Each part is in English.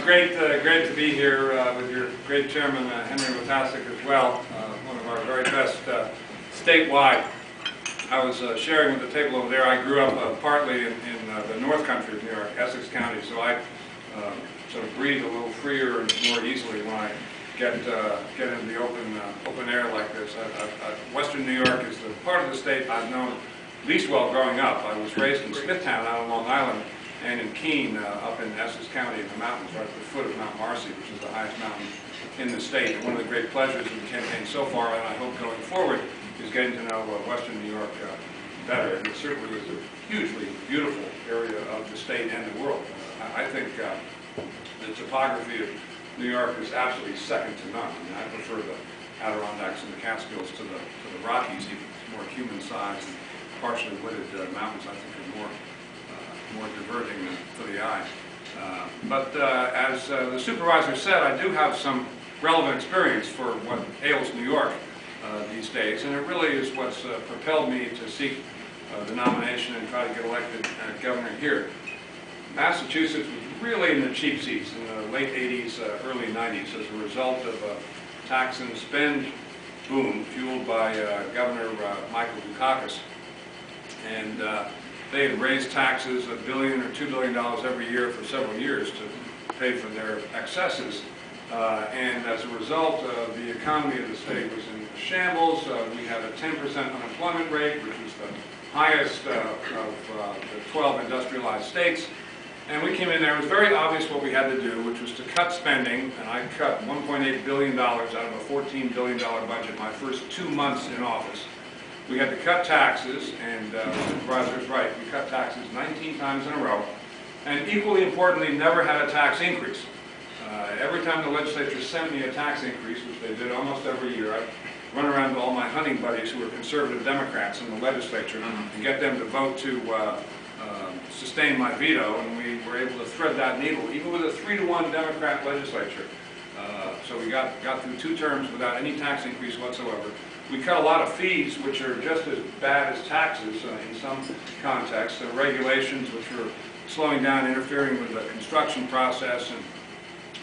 great to be here with your great chairman, Henry Watasic, as well, one of our very best statewide. I was sharing with the table over there. I grew up partly in the north country of New York, Essex County, so I sort of breathe a little freer and more easily when I get into the open air like this. Western New York is the part of the state I've known least well growing up. I was raised in Smithtown out on Long Island, and in Keene, up in Essex County in the mountains, right at the foot of Mount Marcy, which is the highest mountain in the state. And one of the great pleasures of the campaign so far, and I hope going forward, is getting to know Western New York better. And it certainly is a hugely beautiful area of the state and the world. I think the topography of New York is absolutely second to none. I mean, I prefer the Adirondacks and the Catskills to the Rockies, even more human-sized and partially wooded mountains. I think are more diverting to the eye. But as the supervisor said, I do have some relevant experience for what ails New York these days, and it really is what's propelled me to seek the nomination and try to get elected governor here. Massachusetts was really in the cheap seats in the late 80s, early 90s as a result of a tax and spend boom fueled by Governor Michael Dukakis. And they had raised taxes $1 billion or $2 billion every year for several years to pay for their excesses. And as a result, the economy of the state was in shambles. We had a 10% unemployment rate, which was the highest of the 12 industrialized states. And we came in there, it was very obvious what we had to do, which was to cut spending, and I cut $1.8 billion out of a $14 billion budget my first 2 months in office. We had to cut taxes, and the supervisor is right, we cut taxes 19 times in a row, and equally importantly, never had a tax increase. Every time the legislature sent me a tax increase, which they did almost every year, I'd run around to all my hunting buddies who were conservative Democrats in the legislature and get them to vote to sustain my veto, and we were able to thread that needle, even with a 3-to-1 Democrat legislature. So we got through 2 terms without any tax increase whatsoever. We cut a lot of fees, which are just as bad as taxes in some contexts. The regulations, which were slowing down, interfering with the construction process, and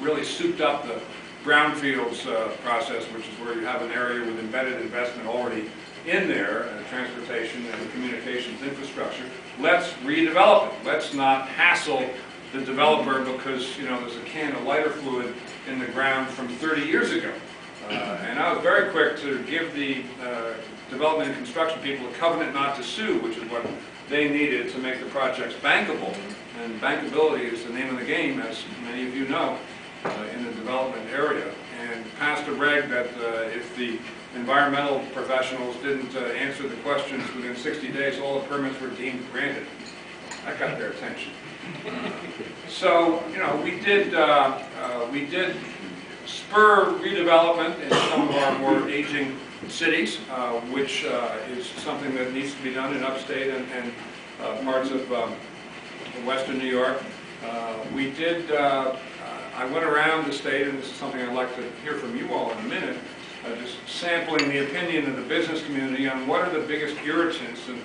really souped up the brownfields process, which is where you have an area with embedded investment already in there, transportation and communications infrastructure. Let's redevelop it. Let's not hassle the developer because, you know, there's a can of lighter fluid in the ground from 30 years ago. And I was very quick to give the development and construction people a covenant not to sue, which is what they needed to make the projects bankable. And bankability is the name of the game, as many of you know, in the development area. And passed a reg that if the environmental professionals didn't answer the questions within 60 days, all the permits were deemed granted. That got their attention. So, you know, we did spur redevelopment in some of our more aging cities, which is something that needs to be done in upstate and parts of Western New York. We did, I went around the state, and this is something I'd like to hear from you all in a minute, just sampling the opinion of the business community on what are the biggest irritants and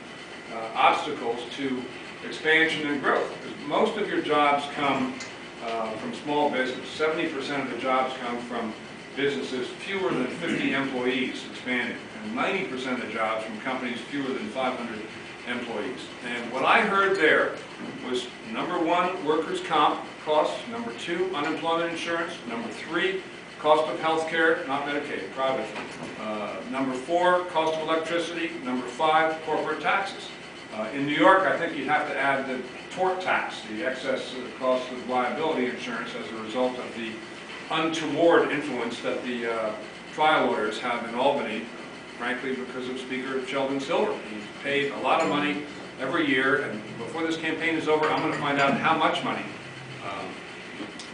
obstacles to expansion and growth. Because most of your jobs come from small business. 70% of the jobs come from businesses fewer than 50 employees expanding, and 90% of the jobs from companies fewer than 500 employees. And what I heard there was, number 1, workers' comp costs, number 2, unemployment insurance, number 3, cost of health care, not Medicaid, private, number 4, cost of electricity, number 5, corporate taxes. In New York, I think you'd have to add the tort tax, the excess cost of liability insurance as a result of the untoward influence that the trial lawyers have in Albany, frankly, because of Speaker Sheldon Silver. He's paid a lot of money every year, and before this campaign is over, I'm going to find out how much money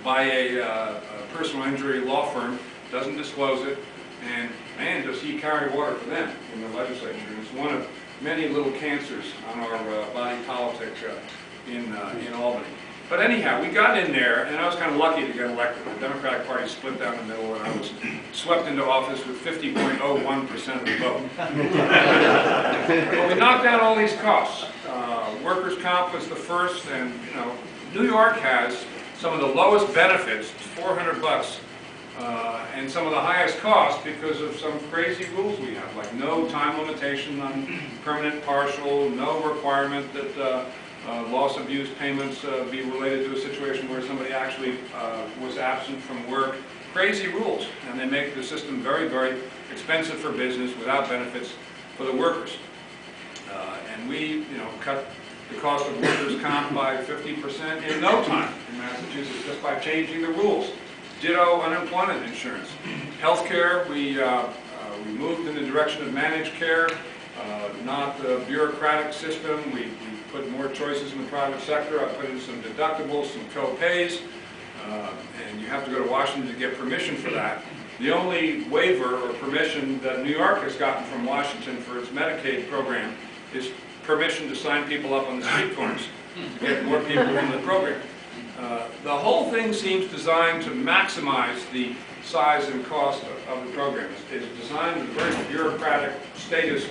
by a personal injury law firm, doesn't disclose it, and man, does he carry water for them in the legislature. And it's one of many little cancers on our body politic in Albany. But anyhow, we got in there, and I was kind of lucky to get elected. The Democratic Party split down the middle, and I was swept into office with 50.01% of the vote. But we knocked down all these costs. Workers' comp was the first, and you know, New York has some of the lowest benefits, 400 bucks, and some of the highest costs because of some crazy rules we have, like no time limitation on permanent partial, no requirement that loss of use payments be related to a situation where somebody actually was absent from work. Crazy rules, and they make the system very, very expensive for business without benefits for the workers. And we, cut the cost of workers' comp by 50% in no time in Massachusetts just by changing the rules. Ditto unemployment insurance. Healthcare, we moved in the direction of managed care, not a bureaucratic system. We put more choices in the private sector. I put in some deductibles, some co-pays, and you have to go to Washington to get permission for that. The only waiver or permission that New York has gotten from Washington for its Medicaid program is permission to sign people up on the street corners to get more people in the program. The whole thing seems designed to maximize the size and cost of the program. It's designed with a very bureaucratic, statist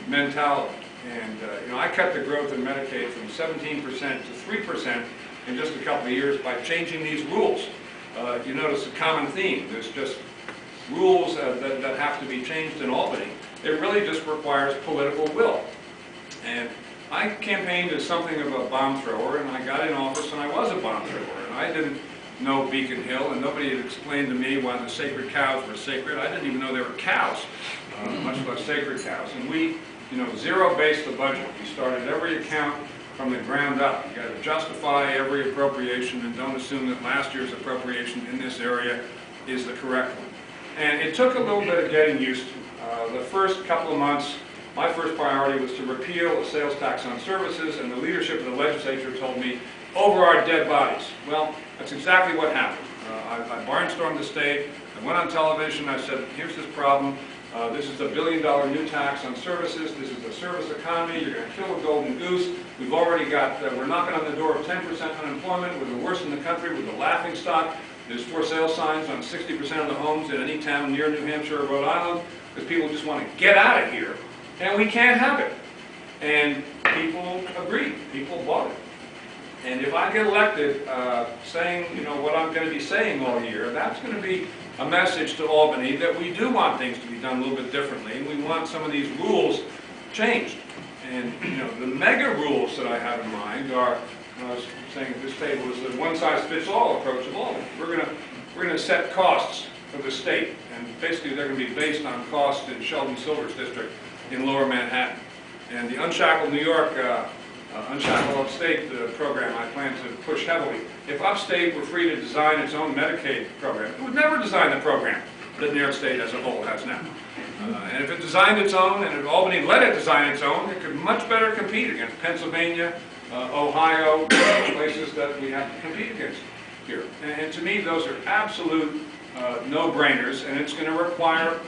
mentality. And I cut the growth in Medicaid from 17% to 3% in just a couple of years by changing these rules. You notice a common theme. There's just rules that have to be changed in Albany. It really just requires political will. And I campaigned as something of a bomb thrower, and I got in office and I was a bomb thrower. And I didn't know Beacon Hill, and nobody had explained to me why the sacred cows were sacred. I didn't even know they were cows, much less sacred cows. And we, zero-based the budget. We started every account from the ground up. You got to justify every appropriation and don't assume that last year's appropriation in this area is the correct one. And it took a little bit of getting used to. The first couple of months, my first priority was to repeal a sales tax on services, and the leadership of the legislature told me, over our dead bodies. Well, that's exactly what happened. I barnstormed the state. I went on television. I said, here's this problem. This is a $1 billion new tax on services. This is a service economy. You're going to kill a golden goose. We've already got, we're knocking on the door of 10% unemployment. We're the worst in the country. We're the laughing stock. There's for sale signs on 60% of the homes in any town near New Hampshire or Rhode Island because people just want to get out of here. And we can't have it. And people agreed. People bought it. And if I get elected saying, what I'm going to be saying all year, that's going to be a message to Albany that we do want things to be done a little bit differently, and we want some of these rules changed. And the mega rules that I have in mind are, I was saying at this table, is the one-size-fits-all approach of Albany. We're going to set costs for the state, and basically they're going to be based on costs in Sheldon Silver's district in Lower Manhattan. And the Unshackled New York, Unshackled Upstate program I plan to push heavily. If Upstate were free to design its own Medicaid program, it would never design the program that New York State as a whole has now. And if it designed its own, and if Albany let it design its own, it could much better compete against Pennsylvania, Ohio, places that we have to compete against here. And to me, those are absolute no-brainers, and it's going to require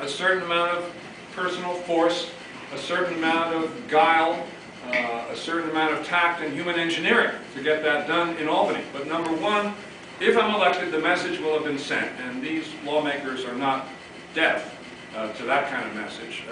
a certain amount of personal force, a certain amount of guile, a certain amount of tact and human engineering to get that done in Albany. But number one, if I'm elected, the message will have been sent, and these lawmakers are not deaf to that kind of message.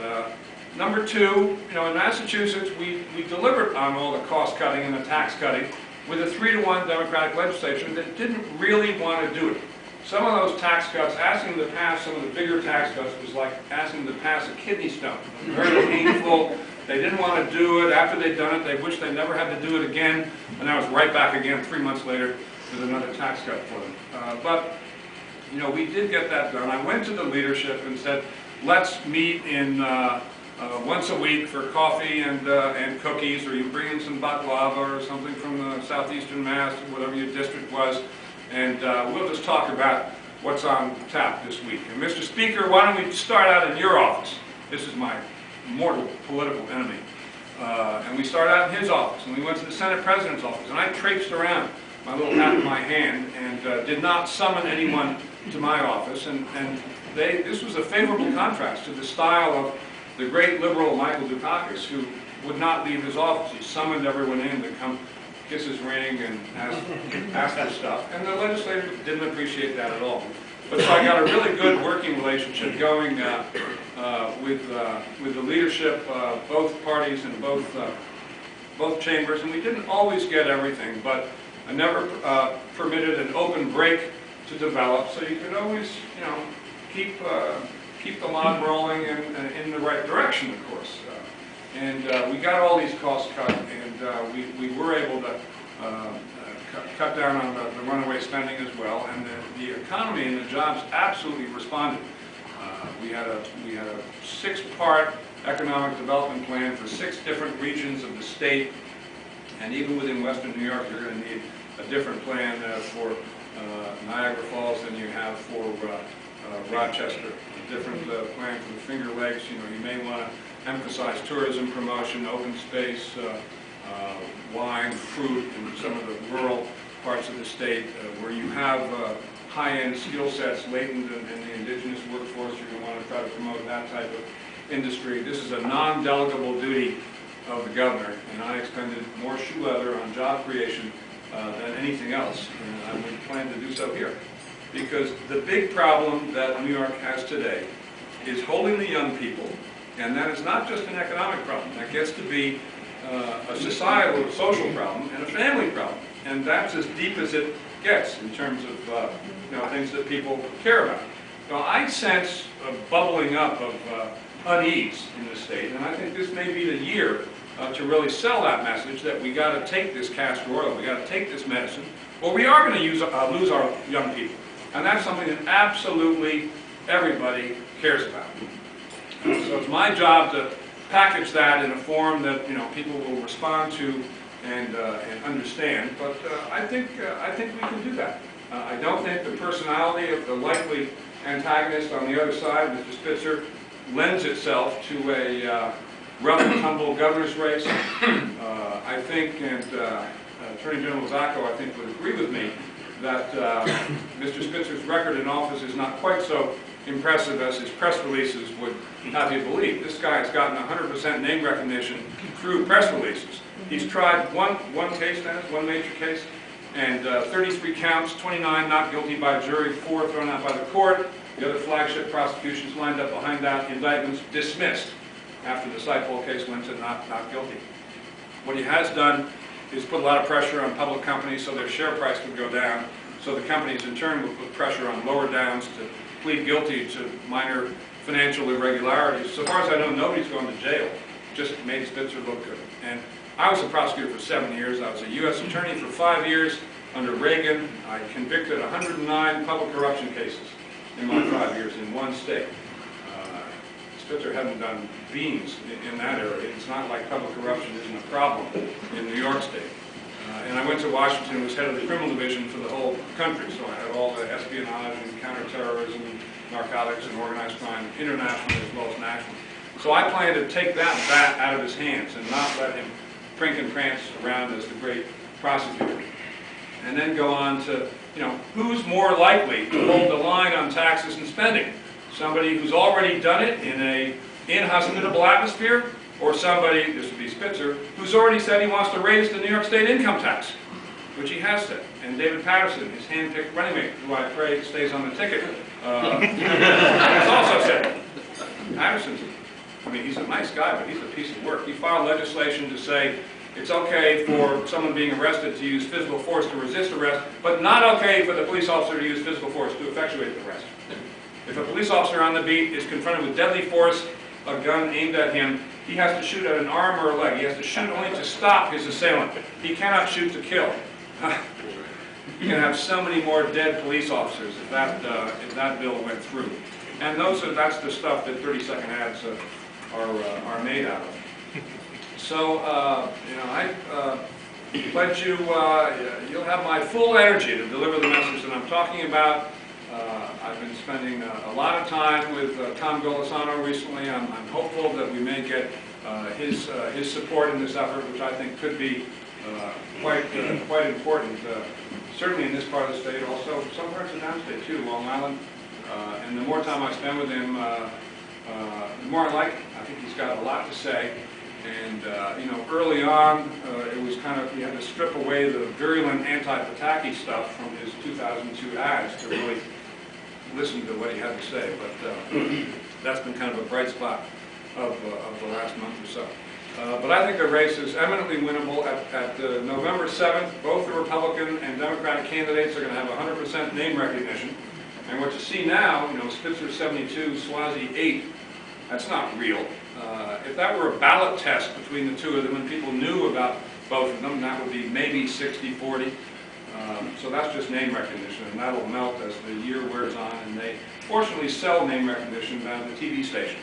Number two, in Massachusetts, we delivered on all the cost cutting and the tax cutting with a 3-to-1 Democratic legislature that didn't really want to do it. Some of those tax cuts, asking them to pass some of the bigger tax cuts was like asking them to pass a kidney stone. Very painful. They didn't want to do it. After they'd done it, they wished they never had to do it again. And I was right back again 3 months later with another tax cut for them. But we did get that done. I went to the leadership and said, let's meet in once a week for coffee and cookies, or you bring in some baklava or something from southeastern Mass, or whatever your district was, and we'll just talk about what's on tap this week. And Mr. Speaker, why don't we start out in your office? This is my mortal political enemy. And we started out in his office, and we went to the Senate President's office, and I traipsed around my little hat in my hand and did not summon anyone to my office. And this was a favorable contrast to the style of the great liberal Michael Dukakis, who would not leave his office. He summoned everyone in to come kiss his ring and ask for stuff. And the legislature didn't appreciate that at all. But so I got a really good working relationship going with the leadership, both parties and both chambers. And we didn't always get everything, but I never permitted an open break to develop, so you could always, keep the line rolling in the right direction, of course. And we got all these costs cut, and we were able to cut down on the runaway spending as well, and the economy and the jobs absolutely responded. We had a 6-part economic development plan for 6 different regions of the state, and even within Western New York, you're going to need a different plan for Niagara Falls than you have for Rochester. A different plan for the Finger Lakes. You may want to emphasize tourism promotion, open space, wine, fruit, in some of the rural parts of the state where you have high-end skill sets latent in the indigenous workforce. You're going to want to try to promote that type of industry. This is a non-delegable duty of the governor, and I expended more shoe leather on job creation than anything else, and I would plan to do so here. Because the big problem that New York has today is holding the young people, and that is not just an economic problem. That gets to be a societal, social problem, and a family problem. And that's as deep as it gets in terms of things that people care about. Now, I sense a bubbling up of unease in the state, and I think this may be the year to really sell that message that we got to take this castor oil, we got to take this medicine, or we are going to lose our young people. And that's something that absolutely everybody cares about. So it's my job to package that in a form that people will respond to and understand. But I think we can do that. I don't think the personality of the likely antagonist on the other side, Mr. Spitzer, lends itself to a rough and tumble governor's race. I think, and Attorney General Zacco, I think, would agree with me that Mr. Spitzer's record in office is not quite so impressive as his press releases would have you believe. This guy has gotten 100% name recognition through press releases. He's tried one case, Dennis, one major case, and 33 counts, 29 not guilty by jury, 4 thrown out by the court. The other flagship prosecutions lined up behind that, indictments dismissed after the Sipol case went to not guilty. What he has done is put a lot of pressure on public companies so their share price would go down, so the companies in turn would put pressure on lower downs to plead guilty to minor financial irregularities. So far as I know, nobody's going to jail. Just made Spitzer look good. And I was a prosecutor for 7 years. I was a U.S. attorney for 5 years under Reagan. I convicted 109 public corruption cases in my 5 years in one state. Spitzer hadn't done beans in that area. It's not like public corruption isn't a problem in New York State. And I went to Washington and was head of the criminal division for the whole country. So I had all the espionage and counterterrorism, narcotics and organized crime, internationally as well as nationally. So I plan to take that bat out of his hands and not let him prink and prance around as the great prosecutor. And then go on to, who's more likely to hold the line on taxes and spending? Somebody who's already done it in an inhospitable atmosphere, or somebody, this would be Spitzer, who's already said he wants to raise the New York State income tax, which he has said. And David Patterson, his hand-picked running mate, who I pray stays on the ticket, has also said. Patterson, he's a nice guy, but he's a piece of work. He filed legislation to say it's okay for someone being arrested to use physical force to resist arrest, but not okay for the police officer to use physical force to effectuate the arrest. If a police officer on the beat is confronted with deadly force, a gun aimed at him, he has to shoot at an arm or a leg. He has to shoot only to stop his assailant. He cannot shoot to kill. You can have so many more dead police officers if that bill went through. And that's the stuff that 30-second ads are made out of. So, I pledge you, you'll have my full energy to deliver the message that I'm talking about. I've been spending a lot of time with Tom Golisano recently. I'm hopeful that we may get his support in this effort, which I think could be quite important, certainly in this part of the state, also some parts of downstate too, Long Island. And the more time I spend with him, the more I like him. I think he's got a lot to say. And early on, it was kind of, he had to strip away the virulent anti-Pataki stuff from his 2002 ads to really listen to what he had to say. But that's been kind of a bright spot of the last month or so. But I think the race is eminently winnable. At November 7th, both the Republican and Democratic candidates are going to have 100% name recognition. And what you see now, you know, Spitzer 72, Swazi 8, that's not real. If that were a ballot test between the two of them and people knew about both of them, that would be maybe 60-40. So that's just name recognition, and that'll melt as the year wears on, and they fortunately sell name recognition down at the TV station.